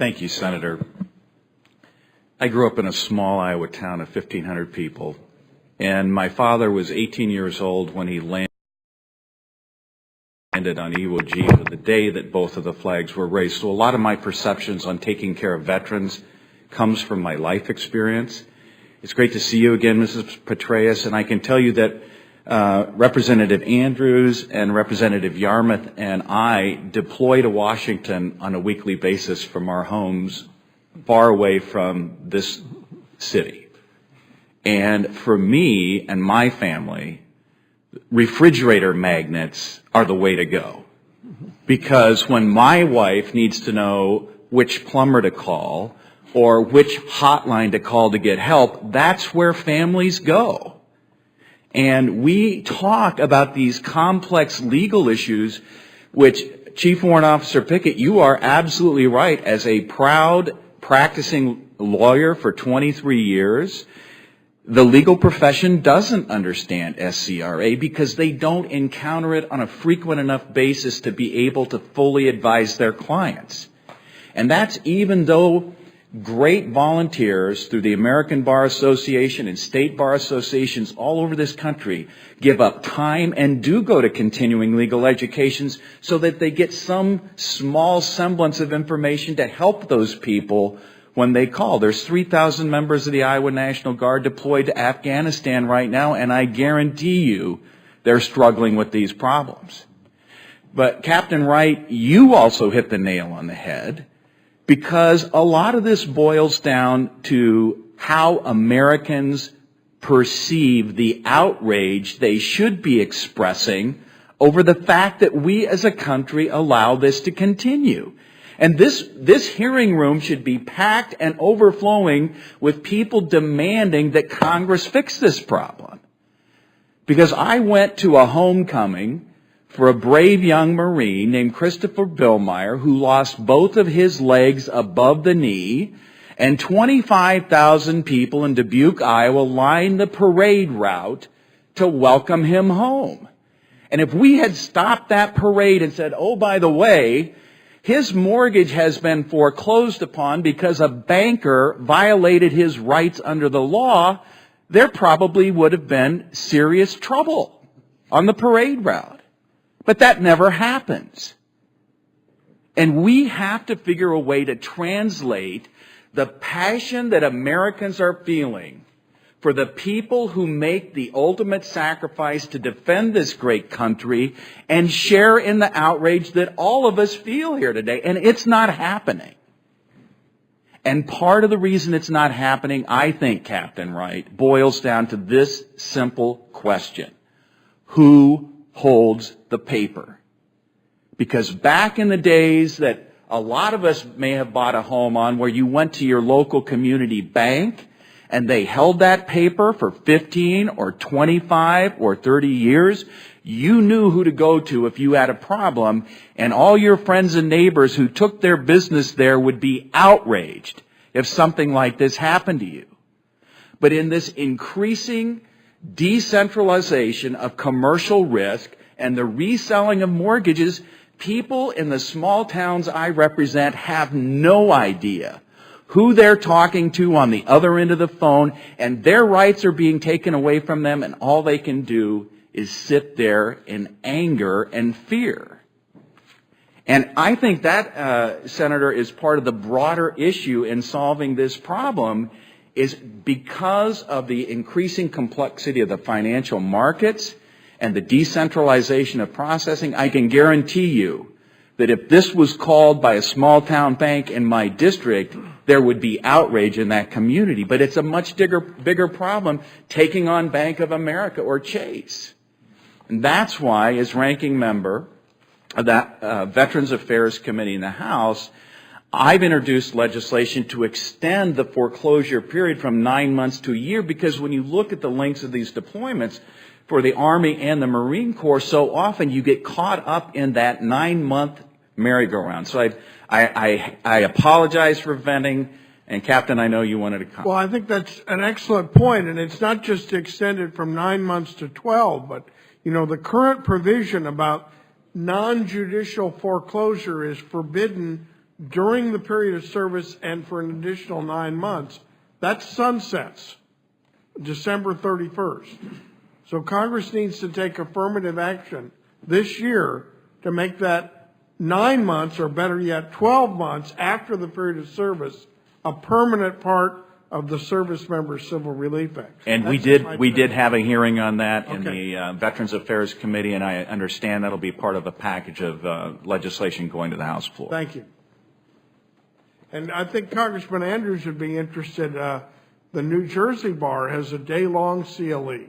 Thank you, Senator. I grew up in a small Iowa town of 1,500 people, and my father was 18 years old when he landed on Iwo Jima the day that both of the flags were raised. So a lot of my perceptions on taking care of veterans comes from my life experience. It's great to see you again, Mrs. Petraeus, and I can tell you that Representative Andrews and Representative Yarmouth and I deploy to Washington on a weekly basis from our homes far away from this city. And for me and my family, refrigerator magnets are the way to go. Because when my wife needs to know which plumber to call or which hotline to call to get help, that's where families go. And we talk about these complex legal issues, which, Chief Warrant Officer Pickett, you are absolutely right. As a proud practicing lawyer for 23 years, the legal profession doesn't understand SCRA because they don't encounter it on a frequent enough basis to be able to fully advise their clients. And that's even though great volunteers through the American Bar Association and state bar associations all over this country give up time and do go to continuing legal educations so that they get some small semblance of information to help those people when they call. There's 3,000 members of the Iowa National Guard deployed to Afghanistan right now, and I guarantee you they're struggling with these problems. But Captain Wright, you also hit the nail on the head, because a lot of this boils down to how Americans perceive the outrage they should be expressing over the fact that we as a country allow this to continue. And this hearing room should be packed and overflowing with people demanding that Congress fix this problem. Because I went to a homecoming for a brave young Marine named Christopher Billmeyer who lost both of his legs above the knee, and 25,000 people in Dubuque, Iowa lined the parade route to welcome him home. And if we had stopped that parade and said, oh, by the way, his mortgage has been foreclosed upon because a banker violated his rights under the law, there probably would have been serious trouble on the parade route. But that never happens. And we have to figure a way to translate the passion that Americans are feeling for the people who make the ultimate sacrifice to defend this great country and share in the outrage that all of us feel here today. And it's not happening. And part of the reason it's not happening, I think, Captain Wright, boils down to this simple question. Who holds the paper? Because back in the days that a lot of us may have bought a home on, where you went to your local community bank and they held that paper for 15 or 25 or 30 years, you knew who to go to if you had a problem, and all your friends and neighbors who took their business there would be outraged if something like this happened to you. But in this increasing decentralization of commercial risk and the reselling of mortgages, people in the small towns I represent have no idea who they're talking to on the other end of the phone, and their rights are being taken away from them, and all they can do is sit there in anger and fear. And I think that, Senator, is part of the broader issue in solving this problem, is because of the increasing complexity of the financial markets and the decentralization of processing. I can guarantee you that if this was called by a small town bank in my district, there would be outrage in that community. But it's a much bigger problem taking on Bank of America or Chase. And that's why, as ranking member of that Veterans Affairs Committee in the House, I've introduced legislation to extend the foreclosure period from 9 months to a year, because when you look at the lengths of these deployments for the Army and the Marine Corps, so often you get caught up in that 9-month merry-go-round. So I apologize for venting, and Captain, I know you wanted to comment. Well, I think that's an excellent point, and it's not just extended from 9 months to 12, but, you know, the current provision about non-judicial foreclosure is forbidden during the period of service and for an additional 9 months, that sunsets December 31st. So Congress needs to take affirmative action this year to make that 9 months, or better yet, 12 months after the period of service, a permanent part of the Servicemembers Civil Relief Act. And we did have a hearing on that in the Veterans Affairs Committee, and I understand that'll be part of a package of legislation going to the House floor. Thank you. And I think Congressman Andrews would be interested. The New Jersey bar has a day-long CLE.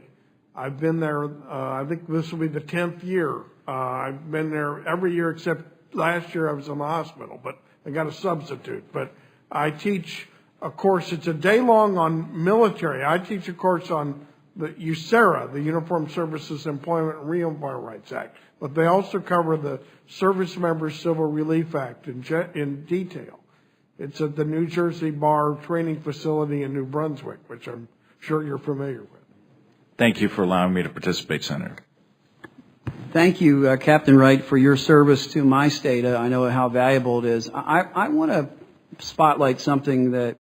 I've been there, I think this will be the 10th year. I've been there every year except last year I was in the hospital, but I got a substitute. But I teach a course, it's a day-long on military. I teach a course on the USERA, the Uniformed Services Employment and Reemployment Rights Act. But they also cover the Servicemembers Civil Relief Act in detail. It's at the New Jersey Bar Training Facility in New Brunswick, which I'm sure you're familiar with. Thank you for allowing me to participate, Senator. Thank you, Captain Wright, for your service to my state. I know how valuable it is. I want to spotlight something that